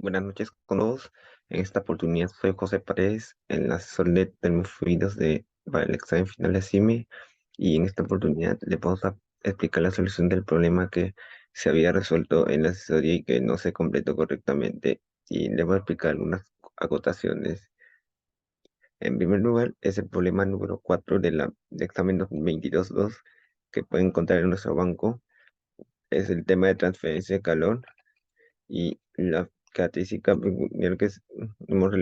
Buenas noches con todos. En esta oportunidad soy José Paredes, el asesor de termofluidos para el examen final de CIME, y en esta oportunidad le vamos a explicar la solución del problema que se había resuelto en la asesoría y que no se completó correctamente, y le voy a explicar algunas acotaciones. En primer lugar, es el problema número 4 del examen 2022-2 que pueden encontrar en nuestro banco. Es el tema de transferencia de calor. Y la característica peculiar que es,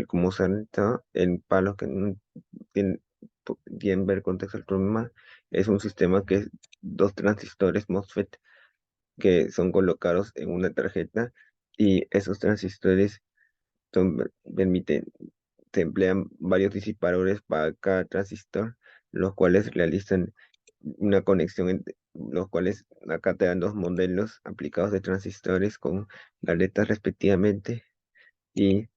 como se nota en palos que no tienen bien ver el contexto del problema, es un sistema que es dos transistores MOSFET que son colocados en una tarjeta, y esos transistores permiten, se emplean varios disipadores para cada transistor, los cuales realizan una conexión entre los cuales acá te dan dos modelos aplicados de transistores con galetas respectivamente, y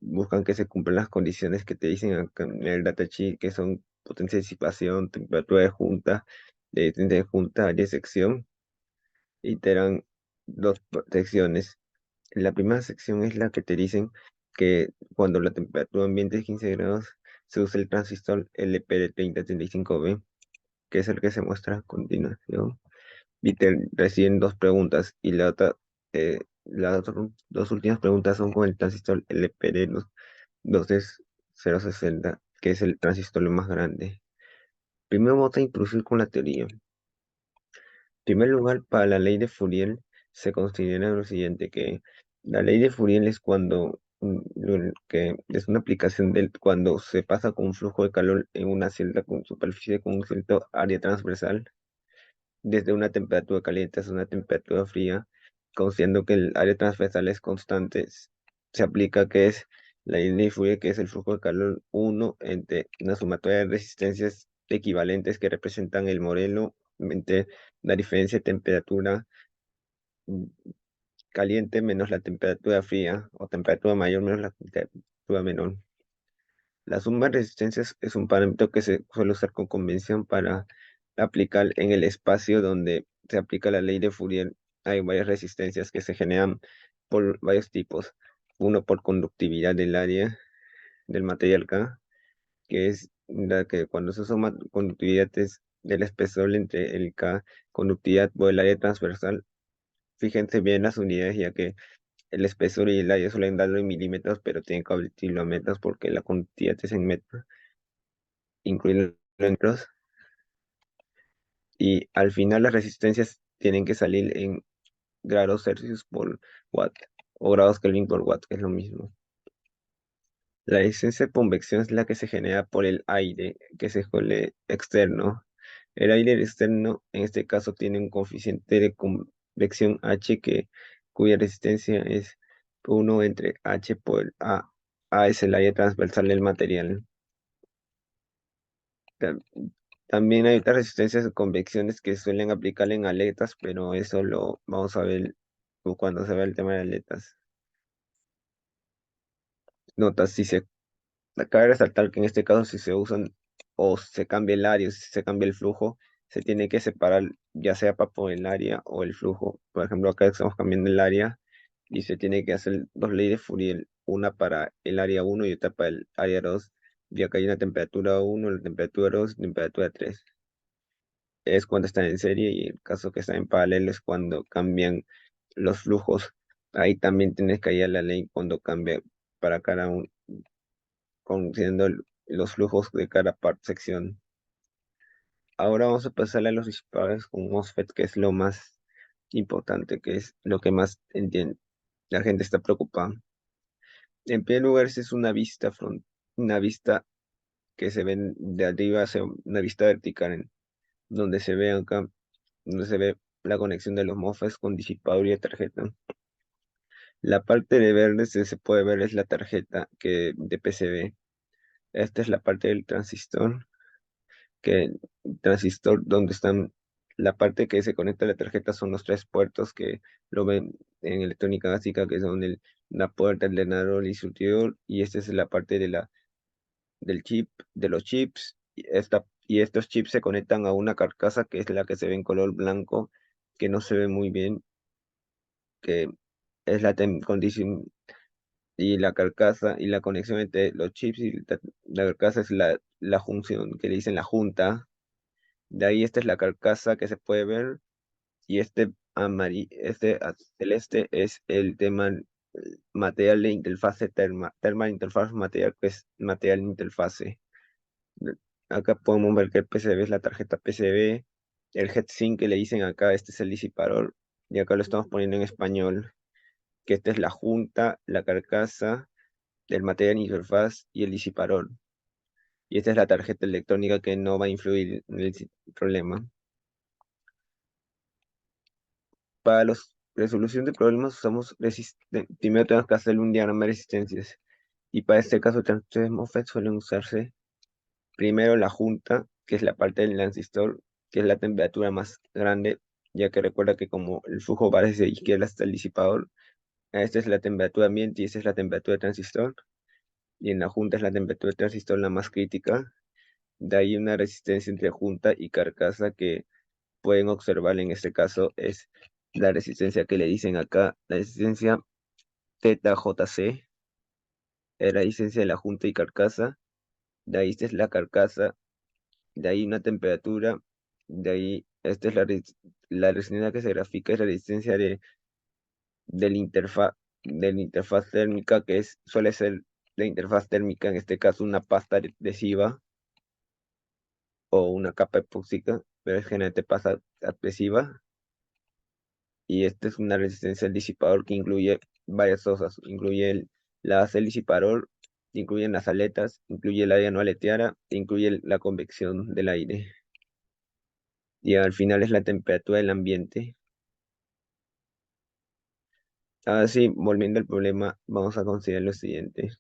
buscan que se cumplan las condiciones que te dicen acá en el datasheet, que son potencia de disipación, temperatura de junta, área de sección, y te dan dos secciones. La primera sección es la que te dicen que cuando la temperatura ambiente es 15 grados, se usa el transistor LPD3035B, que es el que se muestra a continuación. Y te reciben dos preguntas, y las dos últimas preguntas son con el transistor LPD260, que es el transistor más grande. Primero vamos a introducir con la teoría. En primer lugar, para la ley de Fourier se considera lo siguiente, que la ley de Fourier es que es una aplicación cuando se pasa con un flujo de calor en una celda con superficie con un cierto área transversal, desde una temperatura caliente hasta una temperatura fría, considerando que el área transversal es constante. Se aplica que es la ley de Fourier, que es el flujo de calor 1 entre una sumatoria de resistencias equivalentes que representan el modelo entre la diferencia de temperatura mm, caliente menos la temperatura fría, o temperatura mayor menos la temperatura menor. La suma de resistencias es un parámetro que se suele usar con convención para aplicar en el espacio donde se aplica la ley de Fourier. Hay varias resistencias que se generan por varios tipos. Uno, por conductividad del área del material K, que es la que cuando se suma conductividad es del espesor entre el K, conductividad por el área transversal. Fíjense bien las unidades, ya que el espesor y el área suelen darlo en milímetros, pero tienen que convertirlo a metros porque la conductividad es en metros, incluirlo en metros. Y al final las resistencias tienen que salir en grados Celsius por watt, o grados Kelvin por watt, que es lo mismo. La resistencia de convección es la que se genera por el aire que se escoge externo. El aire externo, en este caso, tiene un coeficiente de convección H, cuya resistencia es 1 entre H por A. A es el área transversal del material. Tam- También hay otras resistencias de convecciones que suelen aplicar en aletas, pero eso lo vamos a ver cuando se vea el tema de aletas. Notas, cabe resaltar que en este caso, si se usan o se cambia el área, si se cambia el flujo, se tiene que separar, ya sea para por el área o el flujo. Por ejemplo, acá estamos cambiando el área y se tiene que hacer dos leyes de Fourier, una para el área 1 y otra para el área 2, ya que hay una temperatura 1, la temperatura 2 y temperatura 3. Es cuando están en serie, y el caso que están en paralelo es cuando cambian los flujos. Ahí también tienes que hallar la ley cuando cambia para cada uno, considerando los flujos de cada sección. Ahora vamos a pasar a los disipadores con MOSFET, que es lo más importante, que es lo que más entiende. La gente está preocupada. En primer lugar, esta es una vista que se ve de arriba hacia una vista vertical, donde se ve acá, donde se ve la conexión de los MOSFETs con disipador y tarjeta. La parte de verde se puede ver es la tarjeta de PCB. Esta es la parte del transistor, que transistor donde están la parte que se conecta a la tarjeta son los tres puertos que lo ven en electrónica básica, que son la puerta, el ordenador y surtidor, y esta es la parte del chip, de los chips, y estos chips se conectan a una carcasa que es la que se ve en color blanco, que no se ve muy bien, es la condición y la carcasa y la conexión entre los chips y la carcasa es la junción que le dicen la junta. De ahí esta es la carcasa que se puede ver y celeste es el tema material de interfase thermal interface material, que es material de interfase. De- Acá podemos ver que el PCB es la tarjeta PCB, el heatsink que le dicen acá, este es el disipador, y acá lo estamos poniendo en español, que esta es la junta, la carcasa, el material de interfaz y el disipador. Y esta es la tarjeta electrónica que no va a influir en el problema. Para la resolución de problemas usamos primero tenemos que hacer un diagrama de resistencias. Y para este caso, transistores MOSFET suelen usarse primero la junta, que es la parte del transistor, que es la temperatura más grande, ya que recuerda que como el flujo va desde izquierda hasta el disipador, esta es la temperatura ambiente y esta es la temperatura del transistor. Y en la junta es la temperatura del transistor la más crítica. De ahí una resistencia entre junta y carcasa que pueden observar en este caso es la resistencia que le dicen acá, la resistencia θ JC, es la resistencia de la junta y carcasa. De ahí esta es la carcasa, de ahí una temperatura, de ahí esta es la resistencia que se grafica, es la resistencia del del interfaz térmica, que suele ser la interfaz térmica, en este caso una pasta adhesiva o una capa epóxica, pero es generalmente pasta adhesiva. Y esta es una resistencia al disipador que incluye varias cosas, incluye la base del disipador, incluyen las aletas, incluye el área no aleteada, incluye la convección del aire. Y al final es la temperatura del ambiente. Ahora sí, volviendo al problema, vamos a considerar lo siguiente.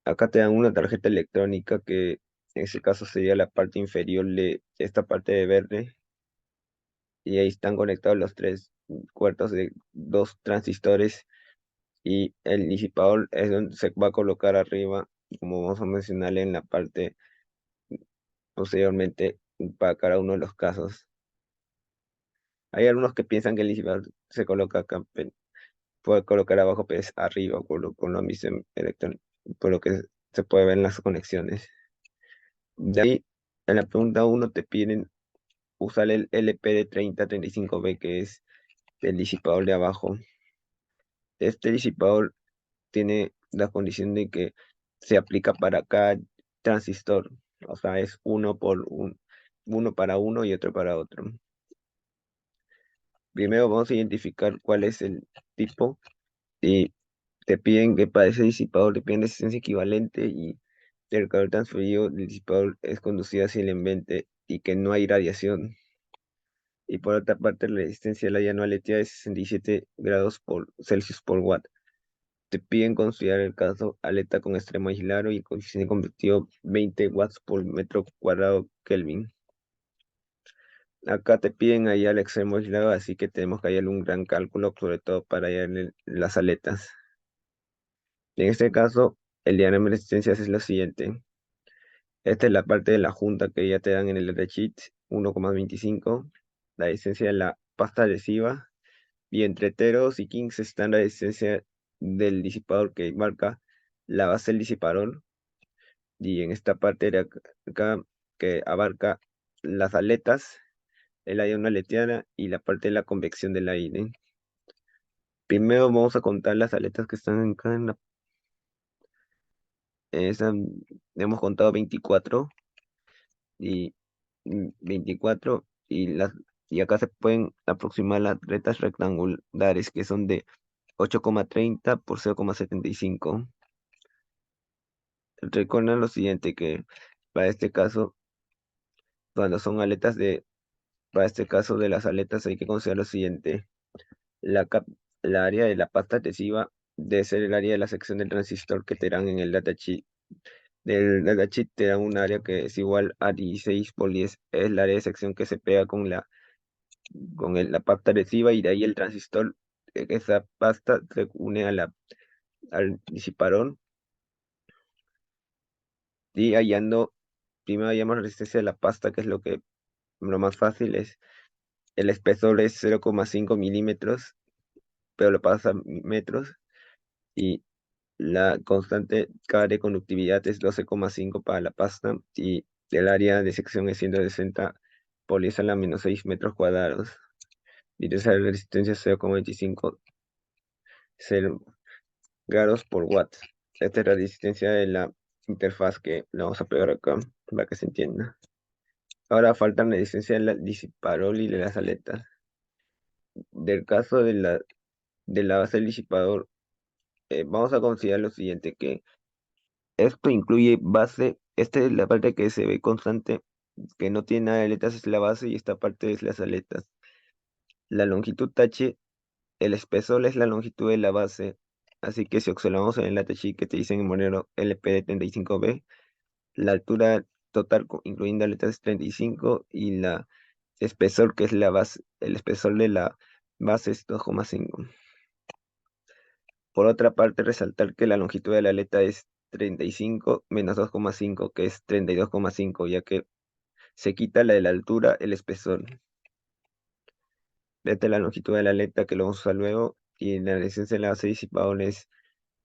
Acá te dan una tarjeta electrónica que en ese caso sería la parte inferior de esta parte de verde. Y ahí están conectados los tres cuartos de dos transistores y el disipador es donde se va a colocar arriba, como vamos a mencionar en la parte posteriormente para cada uno de los casos. Hay algunos que piensan que el disipador se coloca acá, puede colocar abajo, pero es arriba con la misión electrónica, por lo que se puede ver en las conexiones. De ahí, en la pregunta uno te piden usar el LPD3035B, que es el disipador de abajo. Este disipador tiene la condición de que se aplica para cada transistor, o sea, es uno para uno y otro para otro. Primero vamos a identificar cuál es el tipo y te piden que para ese disipador te piden resistencia equivalente y el calor transferido del disipador es conducido hacia el ambiente y que no hay radiación. Y por otra parte, la resistencia de la llano aleteada es 67 grados por Celsius por watt. Te piden considerar el caso aleta con extremo aislado y coeficiente convectivo 20 watts por metro cuadrado Kelvin. Acá te piden hallar el extremo aislado, así que tenemos que hallar un gran cálculo, sobre todo para hallar las aletas. En este caso, el diagrama de resistencias es lo siguiente. Esta es la parte de la junta que ya te dan en el datasheet, 1,25. La resistencia de la pasta adhesiva. Y entre teros y kings está la resistencia del disipador que marca la base del disipador. Y en esta parte de acá que abarca las aletas, el área no aleteada y la parte de la convección del aire. Primero vamos a contar las aletas que están acá en esa, hemos contado 24 y 24 y acá se pueden aproximar las aletas rectangulares que son de 8,30 por 0,75. Recuerda lo siguiente que para este caso, cuando son para este caso de las aletas hay que considerar lo siguiente. La, cap- la área de la pasta adhesiva debe ser el área de la sección del transistor que te dan en el datasheet. Del datasheet te dan un área que es igual a 16 por 10. Es la área de sección que se pega la pasta adhesiva y de ahí el transistor, esa pasta se une al disipador y hallando, primero hallamos la resistencia de la pasta, que es lo más fácil, es el espesor es 0,5 milímetros pero lo pasa a metros, y la constante K de conductividad es 12,5 para la pasta, y el área de sección es 160 por 10 a la menos 6 metros cuadrados. Y esa resistencia es 0,25 grados por watt. Esta es la resistencia de la interfaz que la vamos a pegar acá para que se entienda. Ahora falta la resistencia del disipador y de las aletas. Del caso de la base del disipador, vamos a considerar lo siguiente, que esto incluye base. Esta es la parte que se ve constante, que no tiene nada de aletas, es la base, y esta parte es las aletas. La longitud H, el espesor es la longitud de la base, así que si observamos en el datasheet que te dicen en Monero LPD 35B, la altura total incluyendo aletas es 35, y la espesor, que es la base, el espesor de la base es 2,5. Por otra parte, resaltar que la longitud de la aleta es 35 menos 2,5, que es 32,5, ya que se quita la de la altura, el espesor. Esta es la longitud de la aleta, que lo vamos a usar luego, y la resistencia de la base disipador es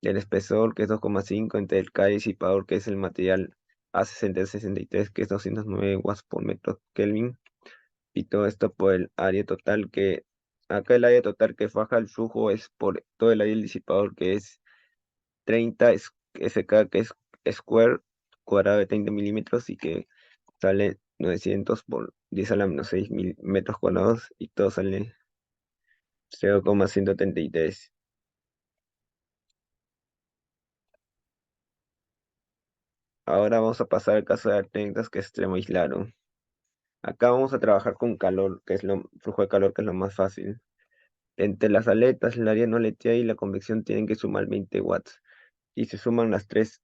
el espesor, que es 2,5, entre el K disipador, que es el material A6063, que es 209 watts por metro Kelvin, y todo esto por el área total, que acá el área total que faja el flujo es por todo el área del disipador, que es 30 SK, que es square, cuadrado de 30 milímetros, y que sale 900 por 10 a la menos 6 metros cuadrados, y todo sale 0,133. Ahora vamos a pasar al caso de técnicas, que es extremo aislado. Acá vamos a trabajar con calor, que es flujo de calor, que es lo más fácil. Entre las aletas, el área no letea y la convección tienen que sumar 20 watts, y se suman las tres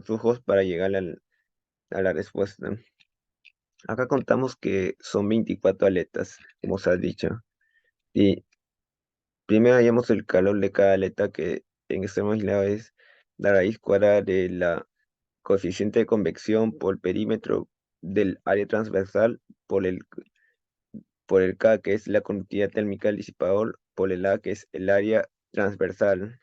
flujos para llegar a la respuesta. Acá contamos que son 24 aletas, como se ha dicho. Y primero hallamos el calor de cada aleta, que en extremo aislado es la raíz cuadrada de la coeficiente de convección por el perímetro del área transversal, por el K, que es la conductividad térmica del disipador, por el A, que es el área transversal.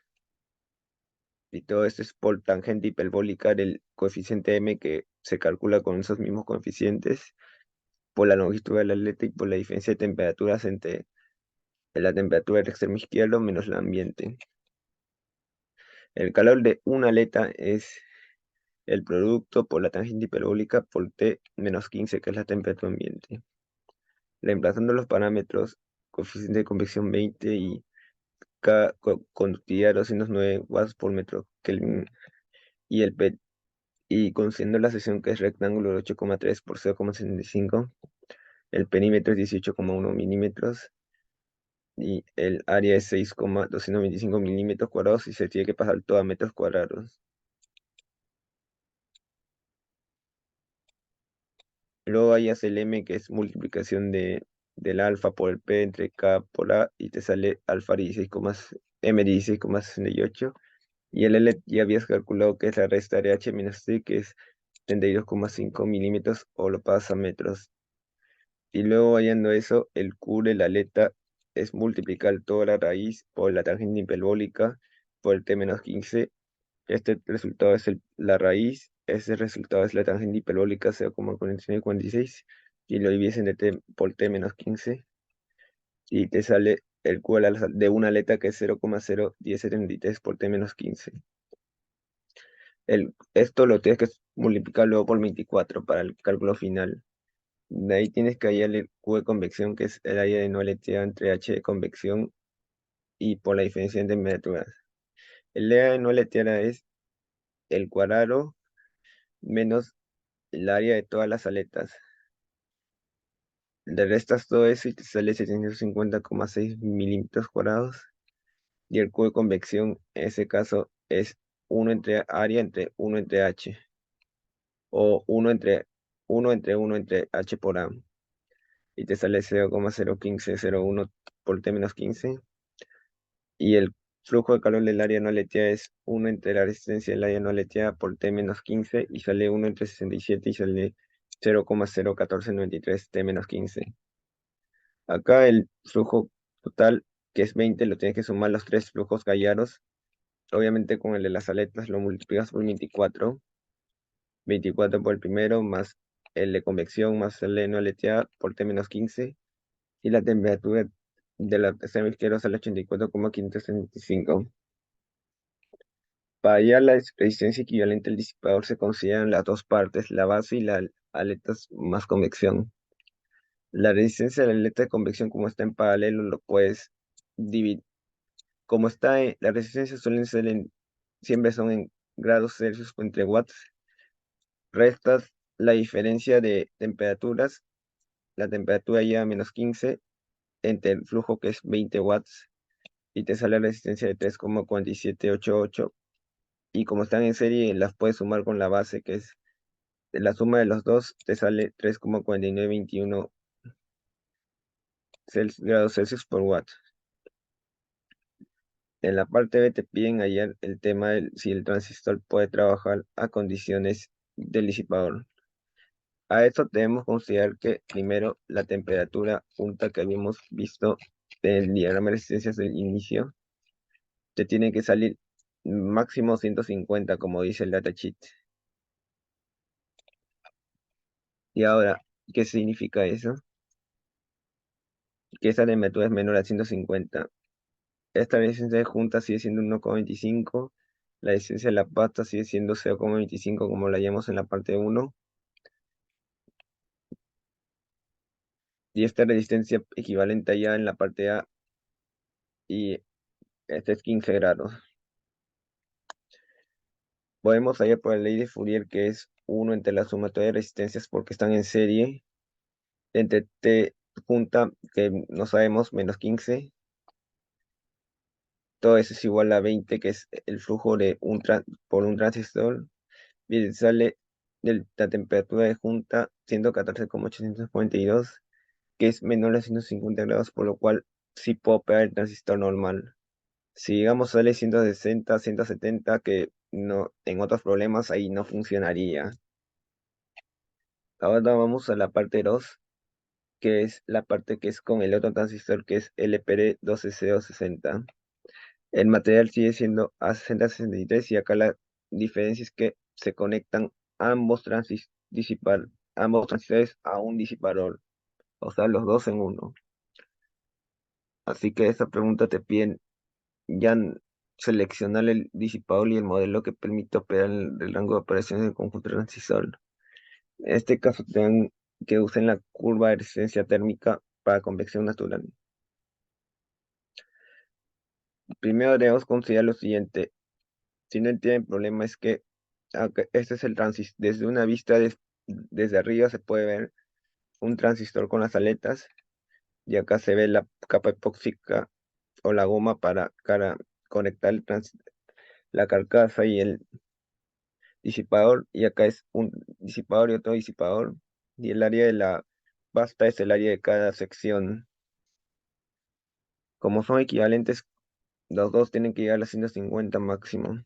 Y todo esto es por tangente hiperbólica del coeficiente M, que se calcula con esos mismos coeficientes, por la longitud de la aleta y por la diferencia de temperaturas entre la temperatura del extremo izquierdo menos el ambiente. El calor de una aleta es el producto por la tangente hiperbólica por T menos 15, que es la temperatura ambiente. Reemplazando los parámetros, coeficiente de convección 20 y conductividad 209 watts por metro Kelvin, y y considerando la sección, que es rectángulo de 8,3 por 0,75, el perímetro es 18,1 milímetros, y el área es 6,225 milímetros cuadrados, y se tiene que pasar todo a metros cuadrados. Luego hayas el M, que es multiplicación del alfa por el P entre K por A, y te sale alfa 16, M 16,68. Y el L ya habías calculado que es la resta de H menos T, que es 32,5 milímetros, o lo pasas a metros. Y luego hallando eso, el Q de la aleta es multiplicar toda la raíz por la tangente hiperbólica por el T menos 15. Este resultado es la raíz, ese resultado es la tangente hiperbólica 0,4946, y lo divides entre por T menos 15, y te sale el Q de una aleta, que es 0,01073 por T menos 15. Esto lo tienes que multiplicar luego por 24 para el cálculo final. De ahí tienes que hallar el Q de convección, que es el área de no aleteada entre H de convección y por la diferencia en temperaturas. El área de no aleteada es el cuadrado menos el área de todas las aletas. Le restas todo eso y te sale 750,6 milímetros cuadrados. Y el Q de convección en ese caso es 1 entre área entre 1 entre H, o 1 entre H por A. Y te sale 0,01501 por T menos 15. Y el flujo de calor del área no aleteada es 1 entre la resistencia del área no aleteada por T menos 15, y sale 1 entre 67, y sale 0,01493 T menos 15. Acá el flujo total que es 20, lo tienes que sumar los tres flujos Gallaros. Obviamente con el de las aletas lo multiplicas por 24. 24 por el primero, más el de convección, más el de no aleteada, por T-15. Y la temperatura de la extremo izquierdo sale a 84,565. Para hallar la resistencia equivalente al disipador se consideran las dos partes, la base y las aletas más convección. La resistencia de la aleta de convección, como está en paralelo, lo puedes dividir. Como está las resistencias suelen ser siempre son en grados Celsius o entre watts. Restas la diferencia de temperaturas, la temperatura ya a -15, entre el flujo que es 20 watts, y te sale la resistencia de 3,4788. Y como están en serie, las puedes sumar con la base, que es la suma de los dos, te sale 3,4921 grados Celsius por watt. En la parte B te piden hallar el tema de si el transistor puede trabajar a condiciones del disipador. A esto debemos considerar que primero la temperatura punta que habíamos visto en el diagrama de resistencias del inicio te tiene que salir máximo 150, como dice el datasheet. Y ahora, ¿qué significa eso? Que esta temperatura es menor a 150. Esta resistencia de junta sigue siendo 1,25. La resistencia de la pasta sigue siendo 0,25, como la hallamos en la parte 1. Y esta resistencia equivalente allá en la parte A, y este es 15 grados. Podemos hallar por la ley de Fourier, que es 1 entre la sumatoria de resistencias porque están en serie, entre T junta, que no sabemos, -15. Todo eso es igual a 20, que es el flujo de por un transistor. Y sale de la temperatura de junta 114,842, que es menor a 150 grados, por lo cual sí puedo operar el transistor normal. Si digamos sale 160, 170, que no, en otros problemas ahí no funcionaría. Ahora vamos a la parte 2, que es la parte que es con el otro transistor, que es LPD12C260. El material sigue siendo A6063, y acá la diferencia es que se conectan ambos ambos transistores a un disipador, o sea, los dos en uno. Así que esta pregunta te piden ya seleccionar el disipador y el modelo que permite operar en el rango de operaciones del conjunto transistor. En este caso te dan que usen la curva de resistencia térmica para convección natural. Primero debemos considerar lo siguiente. Si no tienen problema, es que este es el transistor. Desde una vista desde arriba se puede ver un transistor con las aletas, y acá se ve la capa epóxica o la goma para conectar la carcasa y el disipador, y acá es un disipador y otro disipador, y el área de la basta es el área de cada sección. Como son equivalentes, los dos tienen que llegar a 150 máximo.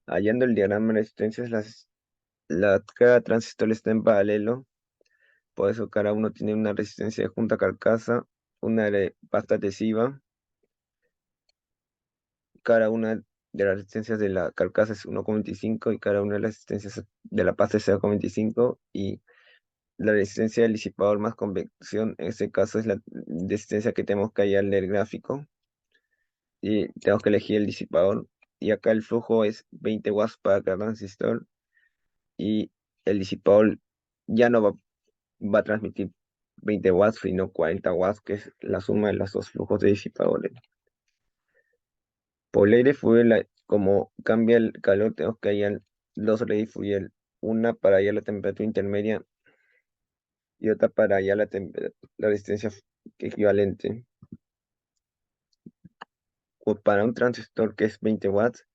Hallando el diagrama de resistencias, cada transistor está en paralelo, por eso cada uno tiene una resistencia de junta carcasa, una de pasta adhesiva. Cada una de las resistencias de la carcasa es 1,25, y cada una de las resistencias de la pasta es 0,25, y la resistencia del disipador más convección, en este caso, es la resistencia que tenemos que hallar del gráfico, y tenemos que elegir el disipador. Y acá el flujo es 20 watts para cada transistor, y el disipador ya no va a transmitir 20 watts, sino 40 watts, que es la suma de los dos flujos de disipadores. Por ley de Fourier, como cambia el calor, tenemos que hallar dos leyes de Fourier, una para hallar la temperatura intermedia y otra para hallar la resistencia equivalente. O para un transistor que es 20 watts,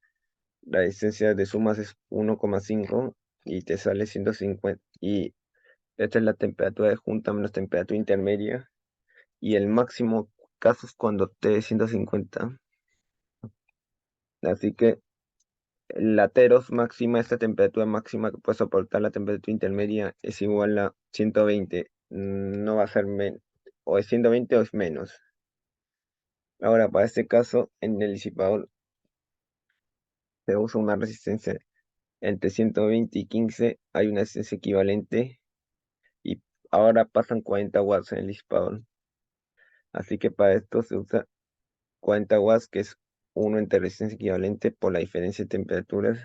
la resistencia de sumas es 1,5, y te sale 150. Y esta es la temperatura de junta menos temperatura intermedia. Y el máximo caso es cuando T es 150. Así que la Teros máxima, esta temperatura máxima que puede soportar la temperatura intermedia, es igual a 120. No va a ser menos. O es 120 o es menos. Ahora, para este caso, en el disipador se usa una resistencia entre 120 y 15, hay una resistencia equivalente y ahora pasan 40 watts en el disipador. Así que para esto se usa 40 watts, que es uno entre resistencia equivalente por la diferencia de temperaturas,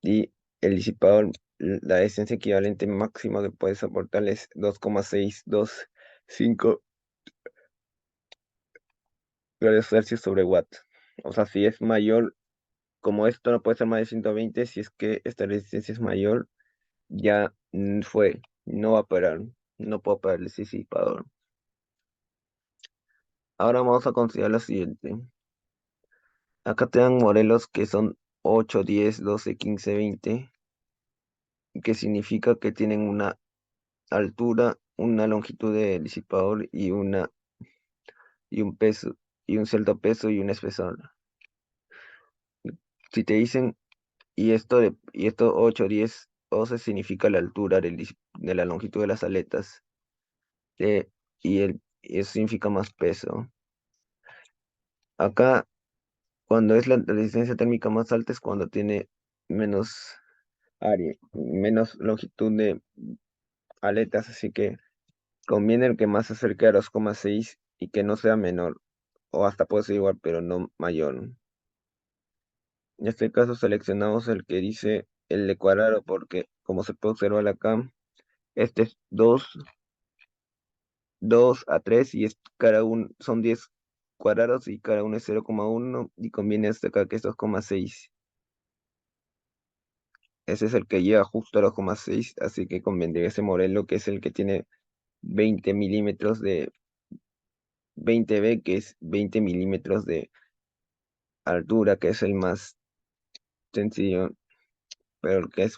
y el disipador, la resistencia equivalente máxima que puede soportar es 2,625 grados Celsius sobre watt. O sea, si es mayor, como esto no puede ser más de 120, si es que esta resistencia es mayor, ya fue, no va a parar, no puedo parar el disipador. Ahora vamos a considerar lo siguiente. Acá te dan modelos que son 8, 10, 12, 15, 20, que significa que tienen una altura, una longitud de disipador y un peso, y un cierto peso y un espesor. Si te dicen, y esto 8, 10, 12 significa la altura de la longitud de las aletas, y eso significa más peso. Acá, cuando es la resistencia térmica más alta, es cuando tiene menos área, menos longitud de aletas, así que conviene el que más se acerque a 2,6 y que no sea menor, o hasta puede ser igual, pero no mayor. En este caso seleccionamos el que dice el de cuadrado, porque como se puede observar acá, este es 2 a 3 y cada uno son 10 cuadrados y cada uno es 0,1 y conviene este acá que es 2,6. Ese es el que llega justo a 2,6, así que convendría ese modelo que es el que tiene 20 milímetros de 20B, que es 20 milímetros de altura, que es el más sencillo, pero el que es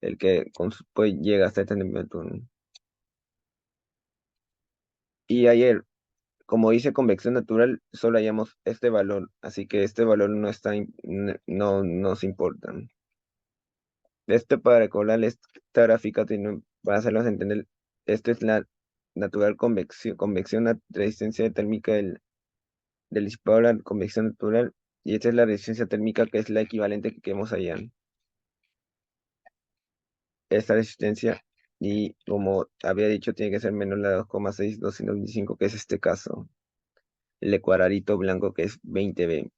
el que pues, llega hasta esta temperatura. Y ayer, como dice convección natural, solo hallamos este valor, así que este valor no está, no nos importa. Esto para recordar esta gráfica, para hacerlos entender, esto es la natural convección, la resistencia térmica del disipador a la convección natural, y esta es la resistencia térmica que es la equivalente que queremos hallar. Esta resistencia, y como había dicho, tiene que ser menor a la 2,6225, que es este caso, el de cuadradito blanco que es 20B.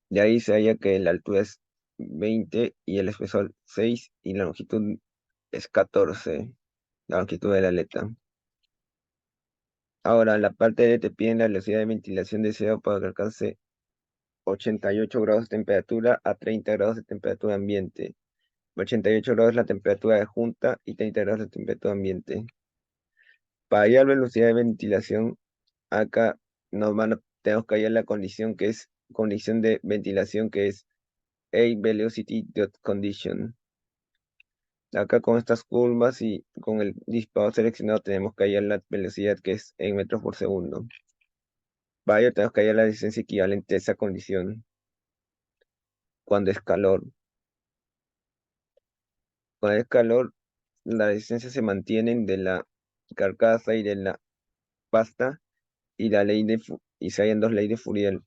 De ahí se halla que la altura es 20 y el espesor 6 y la longitud es 14, la longitud de la aleta. Ahora, la parte de te piden la velocidad de ventilación deseada para que alcance 88 grados de temperatura a 30 grados de temperatura ambiente. 88 grados la temperatura de junta y 30 grados la temperatura ambiente. Para hallar velocidad de ventilación, acá tenemos que hallar la condición que es condición de ventilación que es A velocity dot condition. Acá con estas curvas y con el disparador seleccionado tenemos que hallar la velocidad que es en metros por segundo. Para ello tenemos que hallar la distancia equivalente a esa condición cuando es calor. Cuando es calor, la resistencia se mantienen de la carcasa y de la pasta y y se hallan dos leyes de Fourier.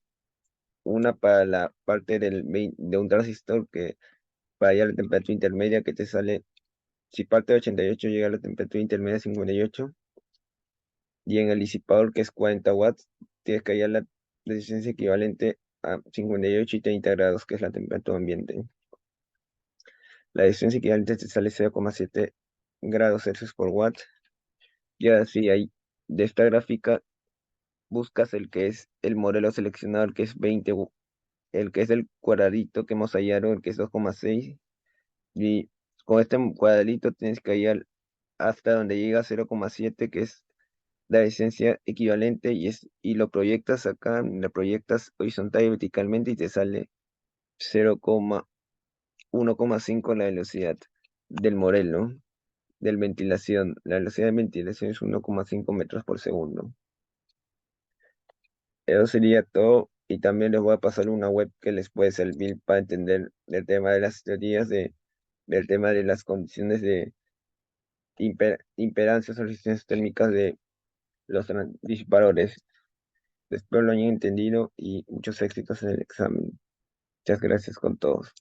Una para la parte de un transistor que para hallar la temperatura intermedia que te sale, si parte de 88 llega a la temperatura intermedia 58, y en el disipador que es 40 watts, tienes que hallar la resistencia equivalente a 58 y 30 grados, que es la temperatura ambiente. La resistencia equivalente te sale 0,7 grados Celsius por watt. Y ahora sí, ahí de esta gráfica buscas el que es el modelo seleccionado, el que es 20, el que es el cuadradito que hemos hallado, el que es 2,6. Y con este cuadradito tienes que hallar hasta donde llega 0,7, que es la resistencia equivalente, y lo proyectas acá, lo proyectas horizontal y verticalmente y te sale 0,1,5 la velocidad del modelo del ventilación. La velocidad de ventilación es 1,5 metros por segundo. Eso sería todo, y también les voy a pasar una web que les puede servir para entender el tema de las teorías del tema de las condiciones de imperancias o resistencias térmicas disparadores. Espero lo hayan entendido y muchos éxitos en el examen. Muchas gracias con todos.